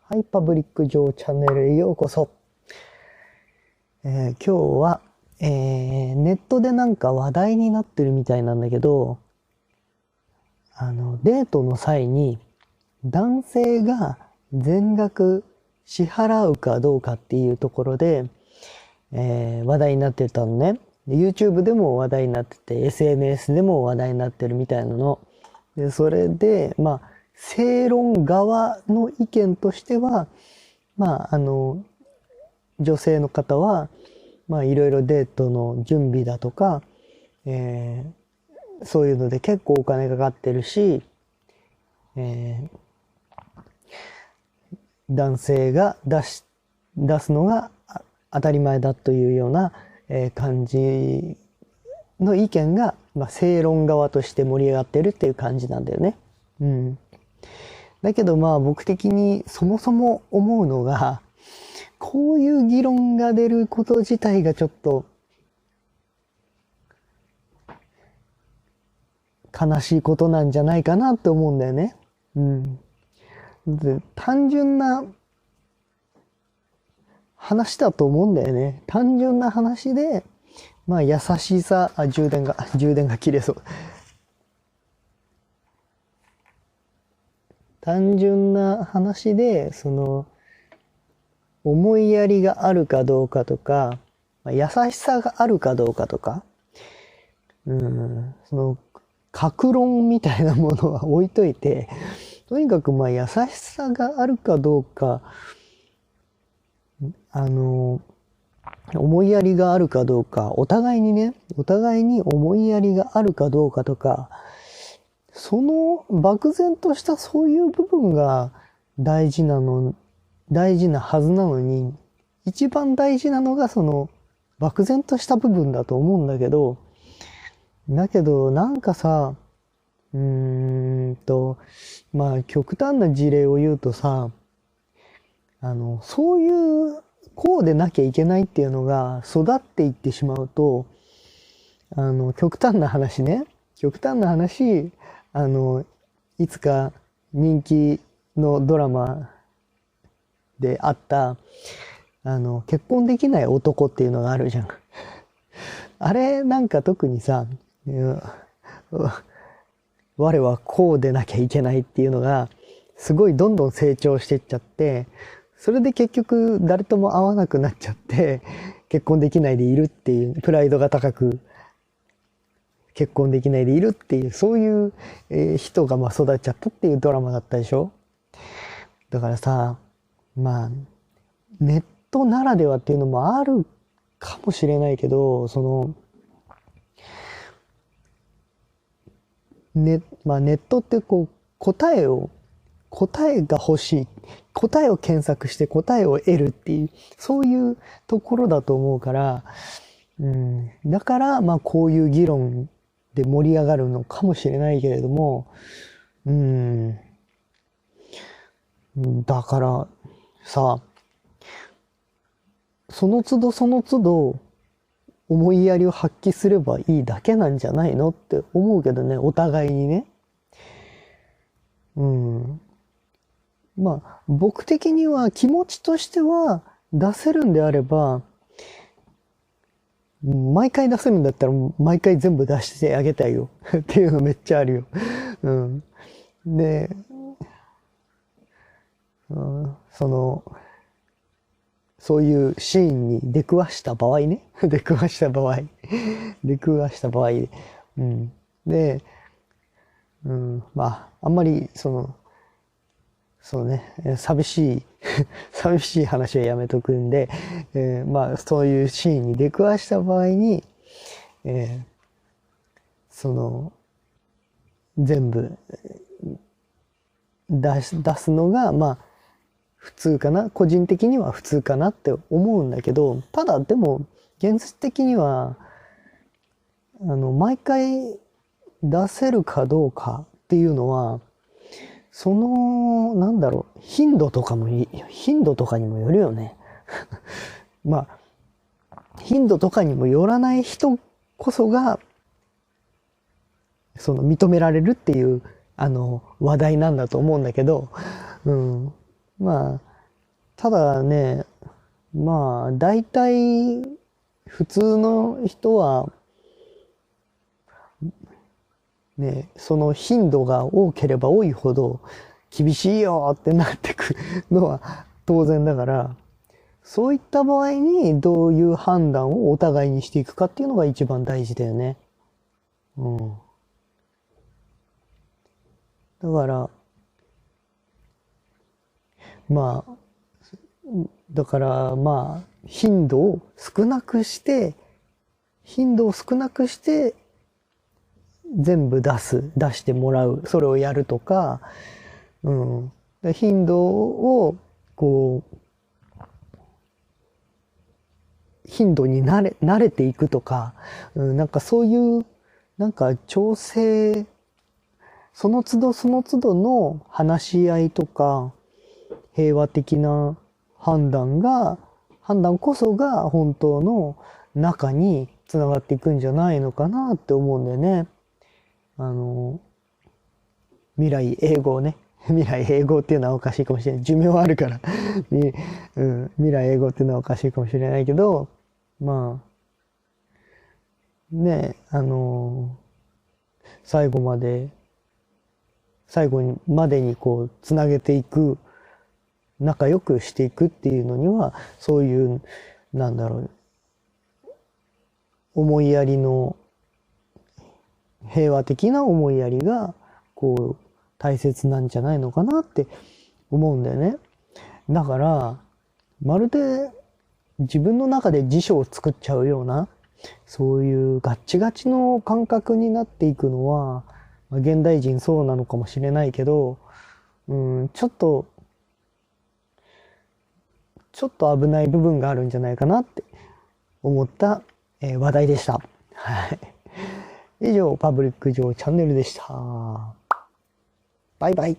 はい、パブリック上チャンネルへようこそ。今日は、ネットでなんか話題になってるみたいなんだけど、デートの際に男性が全額支払うかどうかっていうところで、話題になってたのね。YouTube でも話題になってて、SNS でも話題になってるみたいなの。で、それで、正論側の意見としては、女性の方は、いろいろデートの準備だとか、そういうので結構お金かかってるし、男性が出すのが当たり前だというような、感じの意見が、正論側として盛り上がってるっていう感じなんだよね。うん。だけど僕的にそもそも思うのが、こういう議論が出ること自体がちょっと悲しいことなんじゃないかなって思うんだよね。うん。で、単純な話だと思うんだよね。単純な話で、優しさ、充電が切れそう。単純な話で、思いやりがあるかどうかとか、優しさがあるかどうかとか、格論みたいなものは置いといて、とにかく優しさがあるかどうか、思いやりがあるかどうか、お互いに思いやりがあるかどうかとか、その漠然としたそういう部分が大事なはずなのに、一番大事なのがその漠然とした部分だと思うんだけど、なんかさ、極端な事例を言うとさ、そういう、こうでなきゃいけないっていうのが育っていってしまうと、極端な話、いつか人気のドラマであった、結婚できない男っていうのがあるじゃん。あれなんか特にさ、我はこうでなきゃいけないっていうのが、すごいどんどん成長していっちゃって、それで結局誰とも会わなくなっちゃって、結婚できないでいるっていう、プライドが高く、結婚できないでいるっていう、そういう人が育っちゃったっていうドラマだったでしょ。だからさ、ネットならではっていうのもあるかもしれないけど、ネットって答えが欲しい。答えを検索して答えを得るっていう、そういうところだと思うから、だから、こういう議論で盛り上がるのかもしれないけれども、だからさ、その都度思いやりを発揮すればいいだけなんじゃないのって思うけどね、お互いにね。僕的には気持ちとしては出せるんであれば、毎回出せるんだったら毎回全部出してあげたいよっていうのめっちゃあるよ。で、そういうシーンに出くわした場合ね。出くわした場合。で、あんまり寂しい寂しい話はやめとくんで、そういうシーンに出くわした場合に、全部出すのが、普通かな。個人的には普通かなって思うんだけど、ただでも、現実的には、毎回出せるかどうかっていうのは、頻度とかにもよるよね。頻度とかにもよらない人こそが、認められるっていう、話題なんだと思うんだけど、ただね、まあ、大体、普通の人は、ね、その頻度が多ければ多いほど厳しいよってなってくのは当然だから、そういった場合にどういう判断をお互いにしていくかっていうのが一番大事だよね。うん。だから、まあ、頻度を少なくして、頻度を少なくして、全部出してもらう、それをやるとか、うん。頻度を、こう、頻度に慣れていくとか、なんかそういう、なんか調整、その都度その都度の話し合いとか、平和的な判断こそが本当の中につながっていくんじゃないのかなって思うんだよね。未来永劫ね。未来永劫っていうのはおかしいかもしれない。寿命あるからうん、未来永劫っていうのはおかしいかもしれないけど、まあ、ね、最後までこう、つなげていく、仲良くしていくっていうのには、そういう、なんだろう、思いやりの、平和的な思いやりが、こう、大切なんじゃないのかなって思うんだよね。だから、まるで自分の中で辞書を作っちゃうような、そういうガッチガチの感覚になっていくのは、現代人そうなのかもしれないけど、ちょっと危ない部分があるんじゃないかなって思った、話題でした。はい。以上、パブリック上チャンネルでした。バイバイ。